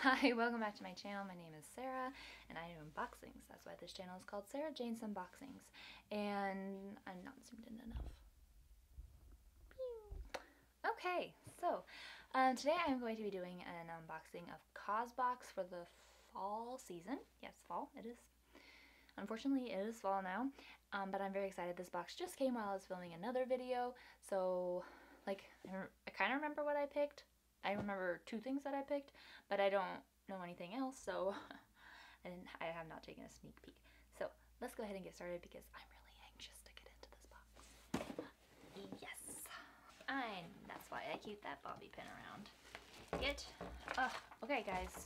Hi, welcome back to my channel. My name is Sarah and I do unboxings. That's why this channel is called Sarah Jane's Unboxings. And I'm not zoomed in enough. Okay, so today I'm going to be doing an unboxing of COSBox for the fall season. Yes, fall, it is. Unfortunately, it is fall now, but I'm very excited. This box just came while I was filming another video, so like I kind of remember what I picked. I remember two things that I picked, but I don't know anything else, so I have not taken a sneak peek. So let's go ahead and get started because I'm really anxious to get into this box. Yes, that's why I keep that bobby pin around. Okay guys,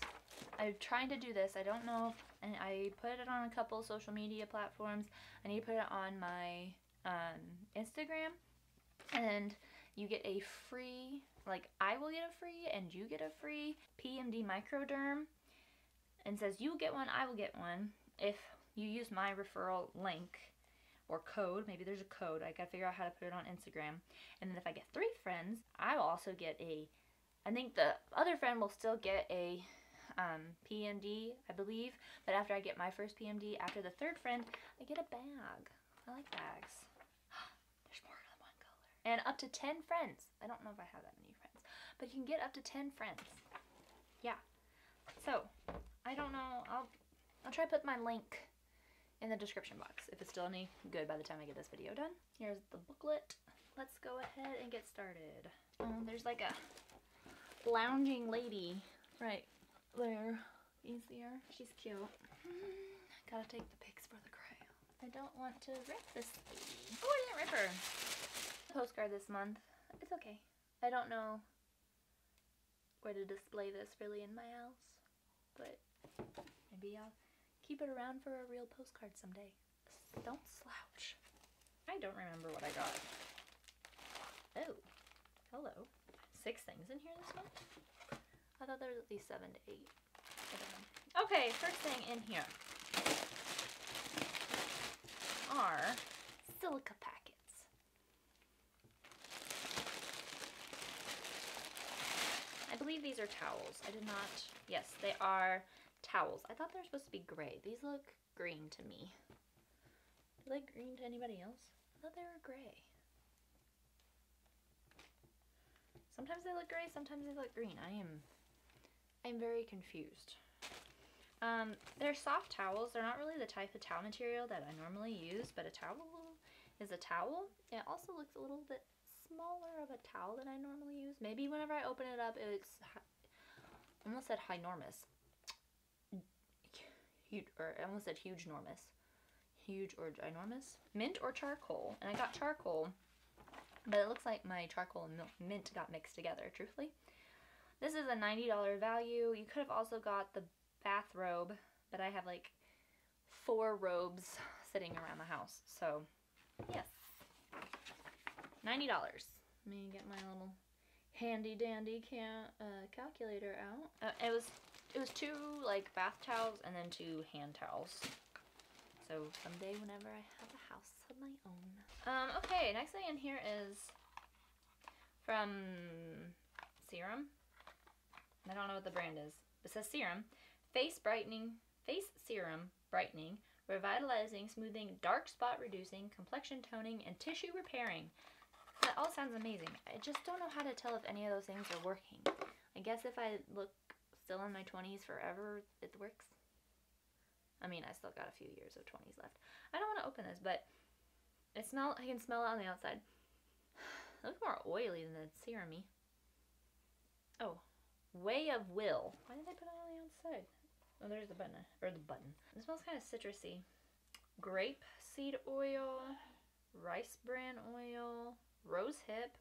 I'm trying to do this. I don't know if, and I put it on a couple social media platforms. I need to put it on my Instagram, and you get a free, like I will get a free and you get a free PMD microderm, and says you get one, I will get one if you use my referral link or code. Maybe there's a code. I gotta figure out how to put it on Instagram. And then if I get 3 friends, I will also get I think the other friend will still get a PMD, I believe, but after I get my first PMD, after the 3rd friend, I get a bag. I like bags. There's more than one color. And up to 10 friends. I don't know if I have that many friends, but you can get up to 10 friends. Yeah. So, I don't know. I'll try to put my link in the description box if it's still any good by the time I get this video done. Here's the booklet. Let's go ahead and get started. Oh, there's like a lounging lady right there. Easier. She's cute. Gotta take the pics for the crayon. I don't want to rip this lady. Oh, I didn't rip her. Postcard this month. It's okay. I don't know where to display this really in my house, but maybe I'll keep it around for a real postcard someday. Don't slouch. I don't remember what I got. Oh, hello. 6 things in here this month? I thought there was at least 7 to 8. I don't know. Okay, first thing in here are silica packets. I believe these are towels. I did not. Yes, they are towels. I thought they were supposed to be gray. These look green to me. Do they look green to anybody else? I thought they were gray. Sometimes they look gray, sometimes they look green. I'm very confused. They're soft towels. They're not really the type of towel material that I normally use, but a towel is a towel. It also looks a little bit smaller of a towel than I normally use. Maybe whenever I open it up, it's, I almost said ginormous. Huge, or I almost said huge-normous. Huge or ginormous. Mint or charcoal. And I got charcoal, but it looks like my charcoal and mint got mixed together, truthfully. This is a $90 value. You could have also got the bathrobe, but I have like 4 robes sitting around the house. So, yes. $90. Let me get my little handy dandy calculator out. It was 2 like bath towels and then 2 hand towels. So someday whenever I have a house of my own. Okay, next thing in here is from Serum. I don't know what the brand is. It says Serum. Face Serum Brightening, Revitalizing, Smoothing, Dark Spot Reducing, Complexion Toning, and Tissue Repairing. That all sounds amazing. I just don't know how to tell if any of those things are working. I guess if I look still in my 20s forever, it works. I mean, I still got a few years of 20s left. I don't want to open this, but I can smell it on the outside. It looks more oily than the serum-y. Oh, Way of Will. Why did they put it on the outside? Oh, there's the button, or the button. It smells kind of citrusy. Grape seed oil, rice bran oil, rose hip,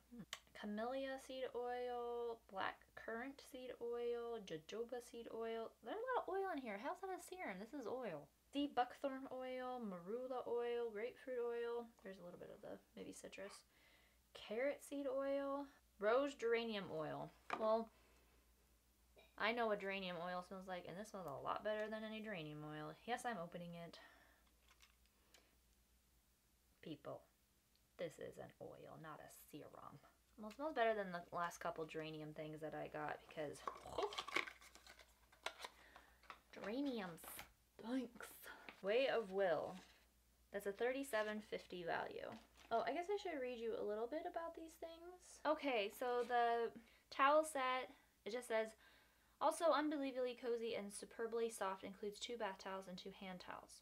camellia seed oil, black currant seed oil, jojoba seed oil. There's a lot of oil in here. How's that a serum? This is oil. Sea buckthorn oil, marula oil, grapefruit oil. There's a little bit of the maybe citrus. Carrot seed oil, rose geranium oil. Well, I know what geranium oil smells like, and this smells a lot better than any geranium oil. Yes, I'm opening it. People, this is an oil, not a serum. Well, it smells better than the last couple geranium things that I got because Geraniums. Thanks. Way of Will. That's a $37.50 value. Oh, I guess I should read you a little bit about these things. Okay, so the towel set, it just says, also unbelievably cozy and superbly soft, includes 2 bath towels and 2 hand towels.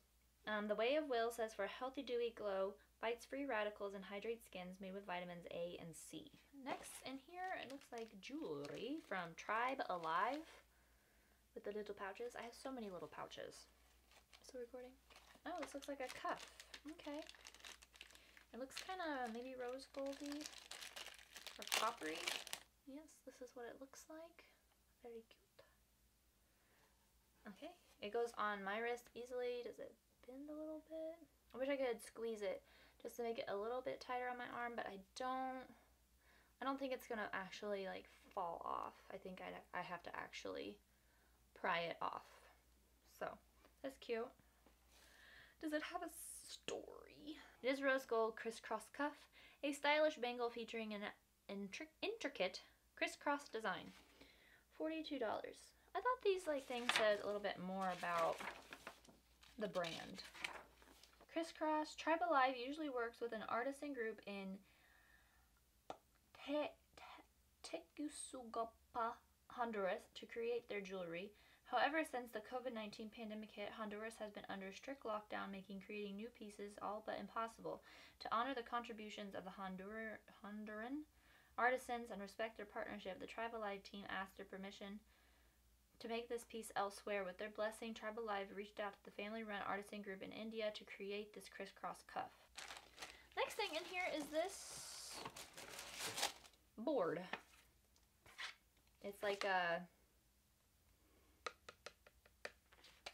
The Way of Will says, for a healthy, dewy glow, fights free radicals and hydrates skins made with vitamins A and C. Next in here, it looks like jewelry from Tribe Alive with the little pouches. I have so many little pouches. Still recording? Oh, this looks like a cuff. Okay. It looks kind of maybe rose goldy or coppery. Yes, this is what it looks like. Very cute. Okay, it goes on my wrist easily. Does it bend a little bit? I wish I could squeeze it just to make it a little bit tighter on my arm, but I don't think it's gonna actually like fall off. I think I have to actually pry it off. So that's cute. Does it have a story? It is rose gold crisscross cuff, a stylish bangle featuring an intricate crisscross design. $42. I thought these like things said a little bit more about the brand. Crisscross. Tribe Alive usually works with an artisan group in Tegucigalpa, Honduras to create their jewelry. However, since the COVID-19 pandemic hit, Honduras has been under strict lockdown, making creating new pieces all but impossible. To honor the contributions of the Honduran artisans and respect their partnership, the Tribe Alive team asked their permission to make this piece elsewhere. With their blessing, Tribe Alive reached out to the family-run artisan group in India to create this crisscross cuff. Next thing in here is this board. It's like a,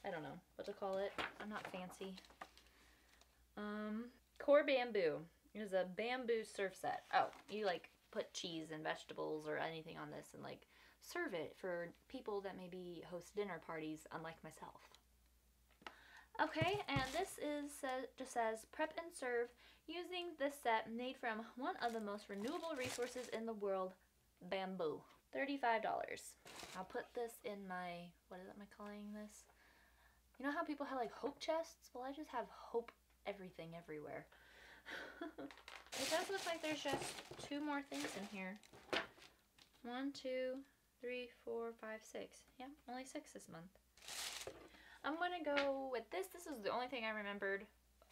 I don't know what to call it. I'm not fancy. Core Bamboo. It is a bamboo surf set. Oh, you like put cheese and vegetables or anything on this and like serve it for people that maybe host dinner parties, unlike myself. Okay, and this is just says prep and serve using this set made from one of the most renewable resources in the world, bamboo. $35. I'll put this in my, what am I calling this? You know how people have like hope chests? Well, I just have hope everything everywhere. It does look like there's just 2 more things in here. 1, 2, 3, 4, 5, 6. Yeah, only 6 this month. I'm gonna go with this. This is the only thing I remembered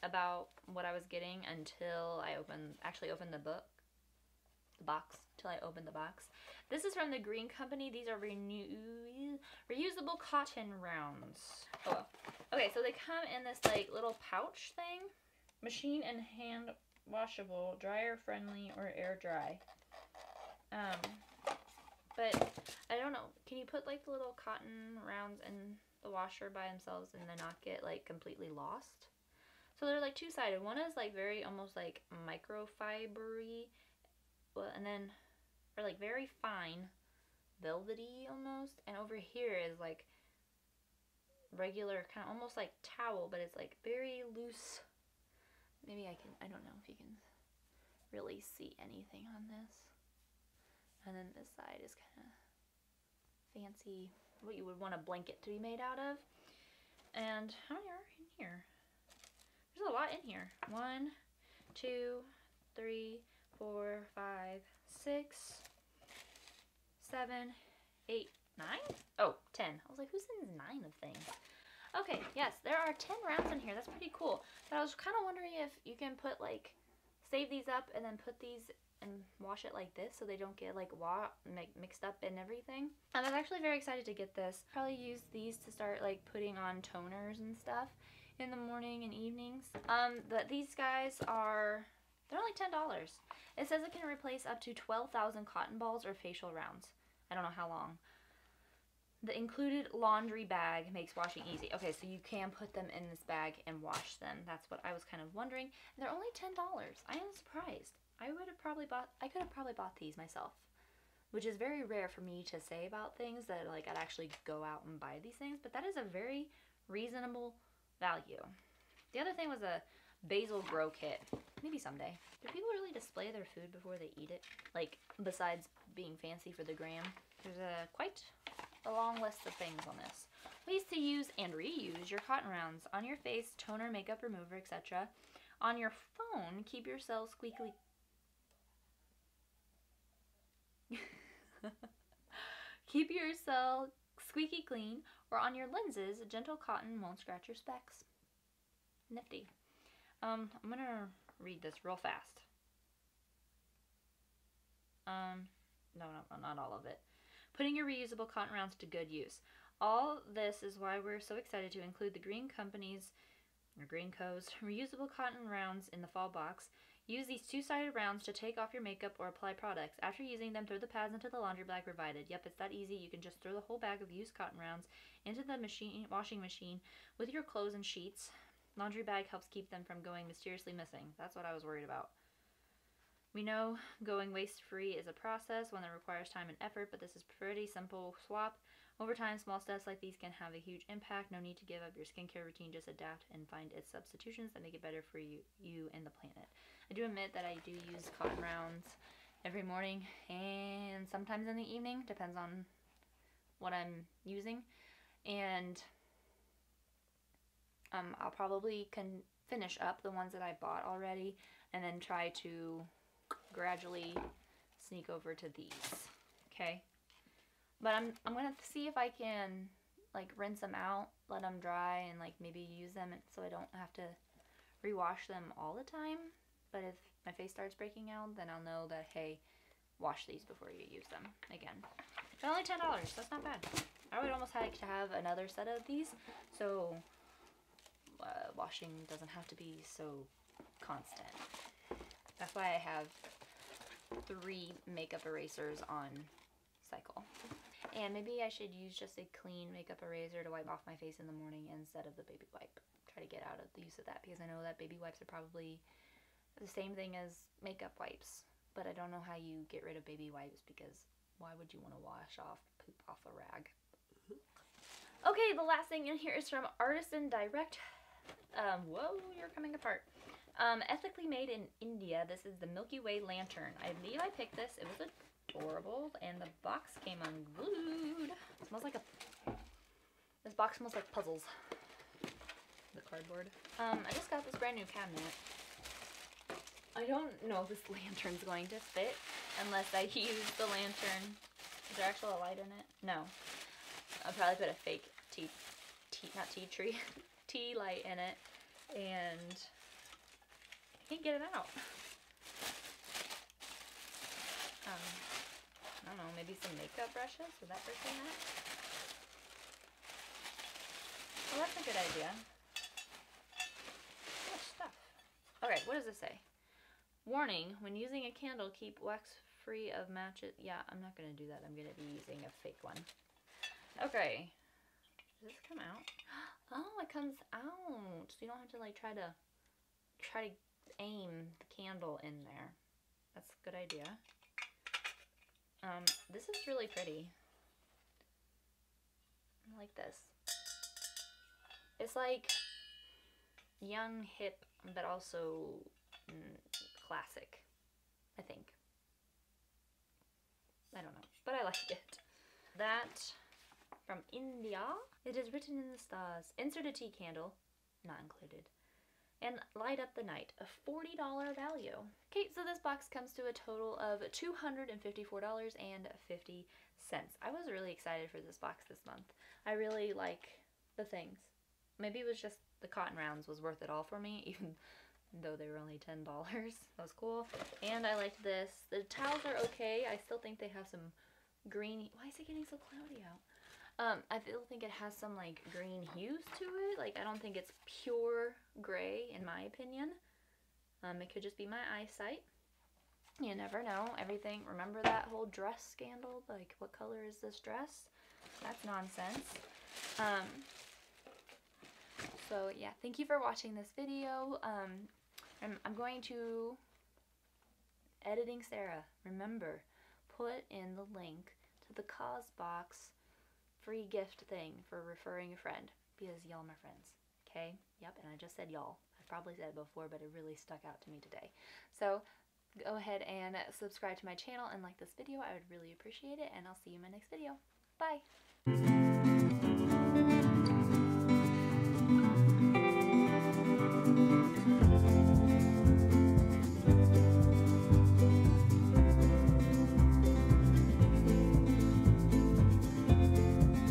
about what I was getting until I actually opened the box. This is from the Green Company. These are reusable cotton rounds. Oh, well. Okay, so they come in this like little pouch thing. Machine and hand washable, dryer friendly, or air dry. But I don't know. Can you put like the little cotton rounds in the washer by themselves and then not get like completely lost? So they're like 2-sided. One is like very almost like microfibery, and then or like very fine, velvety almost. And over here is like regular, kind of almost like towel, but it's like very loose. Maybe I don't know if you can really see anything on this. And then this side is kind of fancy, what you would want a blanket to be made out of. And how many are in here? There's a lot in here. 1, 2, 3, 4, 5, 6, 7, 8, 9? Oh, 10. I was like, who sends 9 of things? Okay, yes, there are 10 rounds in here. That's pretty cool. But I was kind of wondering if you can put like, save these up and then put these and wash it like this so they don't get like mixed up in everything. And I'm actually very excited to get this. Probably use these to start like putting on toners and stuff in the morning and evenings. These guys they're only $10. It says it can replace up to 12,000 cotton balls or facial rounds. I don't know how long. The included laundry bag makes washing easy. Okay, so you can put them in this bag and wash them. That's what I was kind of wondering. And they're only $10. I am surprised. I could have probably bought these myself, which is very rare for me to say about things that like I'd actually go out and buy these things, but that is a very reasonable value. The other thing was a basil grow kit. Maybe someday. Do people really display their food before they eat it? Like, besides being fancy for the gram? There's quite a long list of things on this. Ways to use and reuse your cotton rounds. On your face, toner, makeup remover, etc. On your phone, keep your cell squeaky... keep your cell squeaky clean, or on your lenses, gentle cotton won't scratch your specs. Nifty. I'm gonna read this real fast. No, not all of it. Putting your reusable cotton rounds to good use. All this is why we're so excited to include the Green Company's, or Green Co.'s, reusable cotton rounds in the fall box. Use these two-sided rounds to take off your makeup or apply products. After using them, throw the pads into the laundry bag provided. Yep, it's that easy. You can just throw the whole bag of used cotton rounds into the washing machine with your clothes and sheets. Laundry bag helps keep them from going mysteriously missing. That's what I was worried about. We know going waste-free is a process, one that requires time and effort, but this is pretty simple swap. Over time, small steps like these can have a huge impact. No need to give up your skincare routine. Just adapt and find its substitutions that make it better for you and the planet. I do admit that I do use cotton rounds every morning and sometimes in the evening. Depends on what I'm using. And I'll probably finish up the ones that I bought already and then try to gradually sneak over to these. Okay? But I'm gonna see if I can like rinse them out, let them dry, and like maybe use them so I don't have to rewash them all the time. But if my face starts breaking out, then I'll know that, hey, wash these before you use them again. They're only $10. That's not bad. I would almost like to have another set of these, so washing doesn't have to be so constant. That's why I have 3 makeup erasers on cycle. And maybe I should use just a clean makeup eraser to wipe off my face in the morning instead of the baby wipe. Try to get out of the use of that, because I know that baby wipes are probably the same thing as makeup wipes. But I don't know how you get rid of baby wipes, because why would you want to wash off poop off a rag? Okay, the last thing in here is from Artisan Direct. Whoa, you're coming apart. Ethically made in India. This is the Milky Way lantern. I believe I picked this. It was adorable, and the box came unglued. It smells like this box smells like puzzles. The cardboard. I just got this brand new cabinet. I don't know if this lantern's going to fit unless I use the lantern. Is there actually a light in it? No. I'll probably put a fake tea light in it, and I can't get it out. I don't know, maybe some makeup brushes? Would that work in that? Well, that's a good idea. Oh, stuff. Okay, what does it say? Warning, when using a candle, keep wax free of matches. Yeah, I'm not going to do that. I'm going to be using a fake one. Okay. Does this come out? Oh, it comes out. So you don't have to like try to aim the candle in there. That's a good idea. This is really pretty. I like this. It's like young, hip, but also classic, I think. I don't know, but I like it. That from India. It is written in the stars. Insert a tea candle, not included, and light up the night. A $40 value. Okay, so this box comes to a total of $254.50. I was really excited for this box this month. I really like the things. Maybe it was just the cotton rounds was worth it all for me, even though they were only $10. That was cool. And I liked this. The towels are okay. I still think they have some green. Why is it getting so cloudy out? I still think it has some like green hues to it. Like, I don't think it's pure gray in my opinion. It could just be my eyesight. You never know. Everything. Remember that whole dress scandal? Like, what color is this dress? That's nonsense. So yeah, thank you for watching this video. I'm going to Editing Sarah. Remember, put in the link to the CauseBox free gift thing for referring a friend, because y'all my friends. Okay? Yep, and I just said y'all. I've probably said it before, but it really stuck out to me today. So go ahead and subscribe to my channel and like this video. I would really appreciate it, and I'll see you in my next video. Bye!